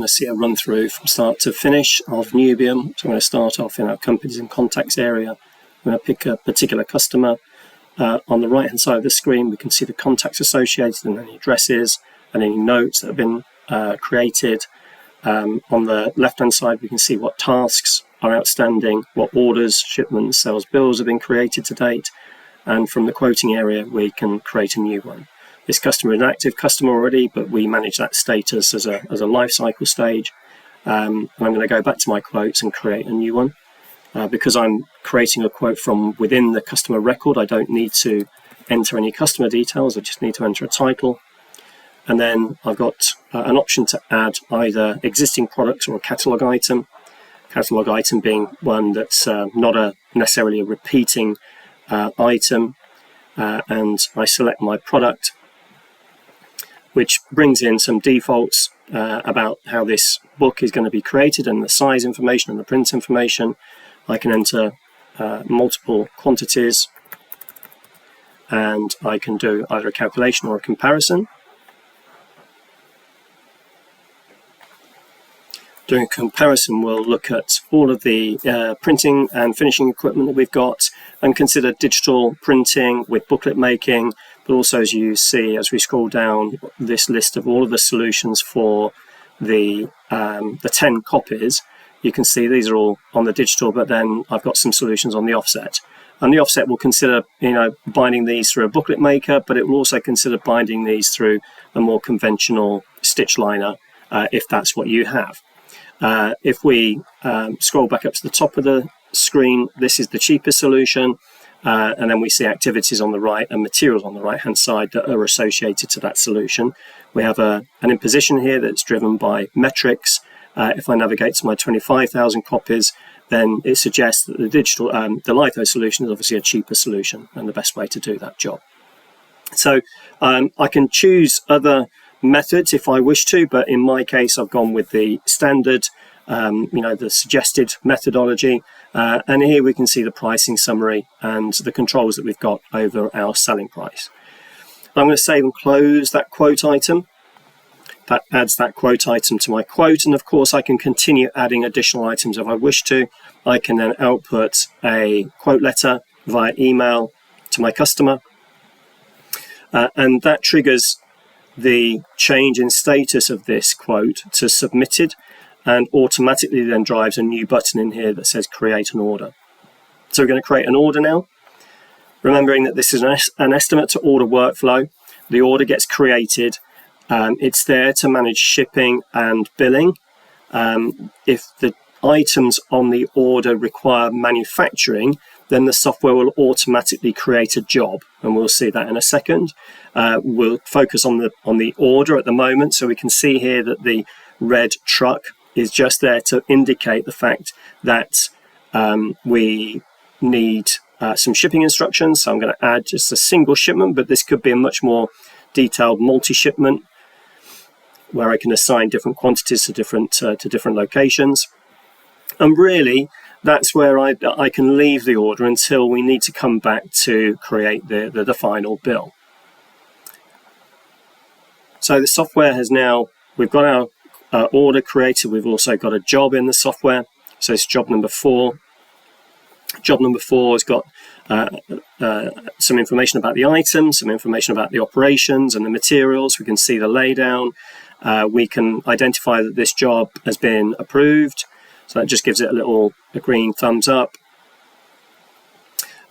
going to see a run through from start to finish of Nubium. So I'm going to start off in our companies and contacts area. I'm going to pick a particular customer. On the right hand side of the screen we can see the contacts associated and any addresses and any notes that have been created. On the left hand side we can see what tasks are outstanding, what orders, shipments, sales, bills have been created to date, and from the quoting area we can create a new one. This customer is an active customer already, but we manage that status as a life cycle stage. And I'm going to go back to my quotes and create a new one. Because I'm creating a quote from within the customer record, I don't need to enter any customer details, I just need to enter a title. And then I've got an option to add either existing products or a catalogue item. Catalogue item being one that's not necessarily a repeating item. And I select my product, which brings in some defaults about how this book is going to be created and the size information and the print information. I can enter multiple quantities, and I can do either a calculation or a comparison. Doing a comparison, we'll look at all of the printing and finishing equipment that we've got and consider digital printing with booklet making, but also, as you see as we scroll down this list of all of the solutions for the 10 copies, you can see these are all on the digital, but then I've got some solutions on the offset. And the offset will consider, binding these through a booklet maker, but it will also consider binding these through a more conventional stitch liner, if that's what you have. If we scroll back up to the top of the screen, this is the cheapest solution, and then we see activities on the right and materials on the right hand side that are associated to that solution. We have an imposition here that's driven by metrics. If I navigate to my 25,000 copies, then it suggests that the digital, the litho solution is obviously a cheaper solution and the best way to do that job. So I can choose other methods if I wish to, but in my case I've gone with the standard, the suggested methodology, and here we can see the pricing summary and the controls that we've got over our selling price. I'm going to save and close that quote item. That adds that quote item to my quote, and of course I can continue adding additional items if I wish to. I can then output a quote letter via email to my customer, and that triggers the change in status of this quote to submitted, and automatically then drives a new button in here that says create an order. So we're going to create an order now, remembering that this is an estimate to order workflow. The order gets created. It's there to manage shipping and billing. If the items on the order require manufacturing, then the software will automatically create a job, and we'll see that in a second. We'll focus on the order at the moment, so we can see here that the red truck is just there to indicate the fact that we need some shipping instructions. So I'm going to add just a single shipment, but this could be a much more detailed multi-shipment, where I can assign different quantities to different locations. And really, that's where I can leave the order until we need to come back to create the final bill. So the software has now, we've got our order created, we've also got a job in the software. So it's job number 4. Job number 4 has got some information about the items, some information about the operations and the materials. We can see the laydown. We can identify that this job has been approved, so that just gives it a green thumbs up.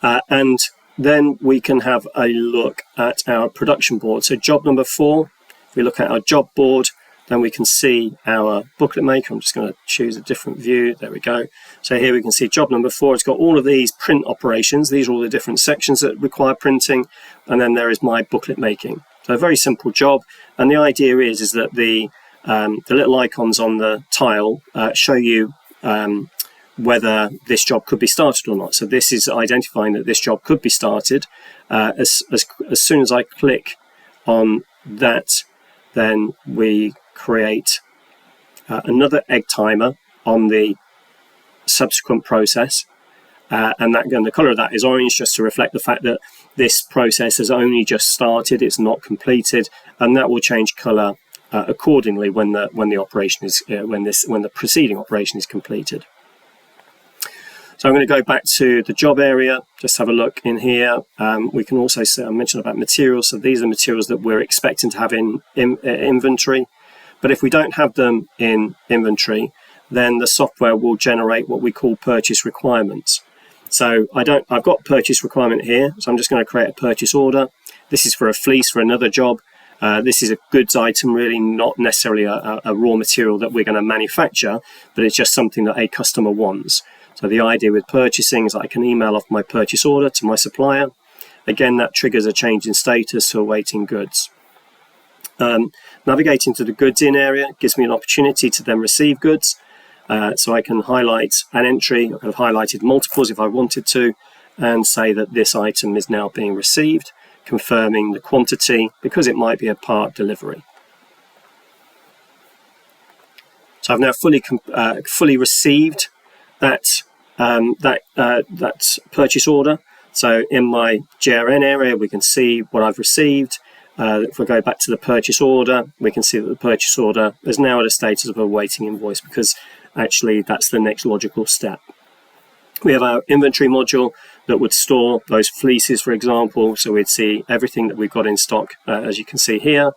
And then we can have a look at our production board. So job number 4, if we look at our job board, then we can see our booklet maker. I'm just going to choose a different view. There we go. So here we can see job number 4. It's got all of these print operations. These are all the different sections that require printing. And then there is my booklet making. So a very simple job. And the idea is that the little icons on the tile show you whether this job could be started or not. So this is identifying that this job could be started. As soon as I click on that, then we create another egg timer on the subsequent process, and the color of that is orange, just to reflect the fact that this process has only just started, it's not completed, and that will change color accordingly when the operation is when the preceding operation is completed. So I'm going to go back to the job area, just have a look in here. We can also say, I mentioned about materials. So these are the materials that we're expecting to have in inventory. But if we don't have them in inventory, then the software will generate what we call purchase requirements. So I've got purchase requirement here. So I'm just going to create a purchase order. This is for a fleece for another job. This is a goods item, really not necessarily a raw material that we're going to manufacture, but it's just something that a customer wants. So the idea with purchasing is I can email off my purchase order to my supplier. Again, that triggers a change in status to awaiting goods. Navigating to the goods in area gives me an opportunity to then receive goods. So I can highlight an entry. I could have highlighted multiples if I wanted to, and say that this item is now being received, confirming the quantity because it might be a part delivery. So I've now fully received that purchase order. So in my GRN area, we can see what I've received. If we go back to the purchase order, we can see that the purchase order is now at a status of awaiting invoice because actually that's the next logical step. We have our inventory module that would store those fleeces, for example. So we'd see everything that we've got in stock, as you can see here.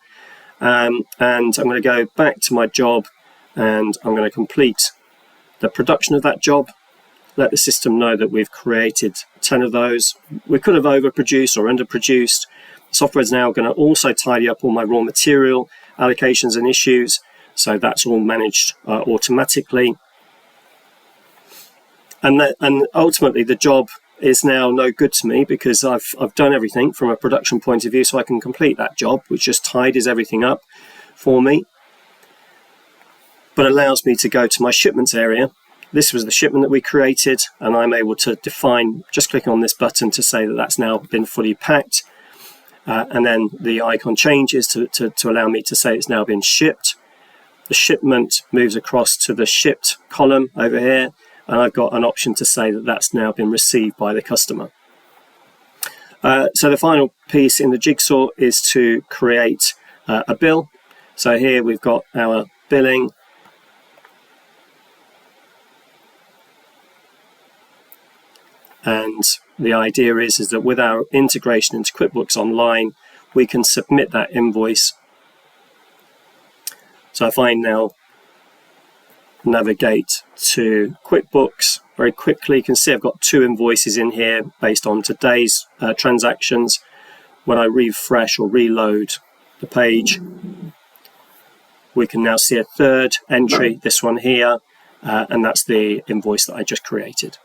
And I'm going to go back to my job and I'm going to complete the production of that job. Let the system know that we've created 10 of those. We could have overproduced or underproduced. The software is now going to also tidy up all my raw material allocations and issues. So that's all managed automatically. And ultimately the job is now no good to me because I've done everything from a production point of view, so I can complete that job, which just tidies everything up for me, but allows me to go to my shipments area. This was the shipment that we created, and I'm able to define, just clicking on this button to say that that's now been fully packed. And then the icon changes to allow me to say it's now been shipped. The shipment moves across to the shipped column over here, and I've got an option to say that that's now been received by the customer. So the final piece in the jigsaw is to create a bill. So here we've got our billing. And the idea is that with our integration into QuickBooks Online, we can submit that invoice. So if I now navigate to QuickBooks very quickly, you can see I've got 2 invoices in here based on today's transactions. When I refresh or reload the page, we can now see a 3rd entry, this one here, and that's the invoice that I just created.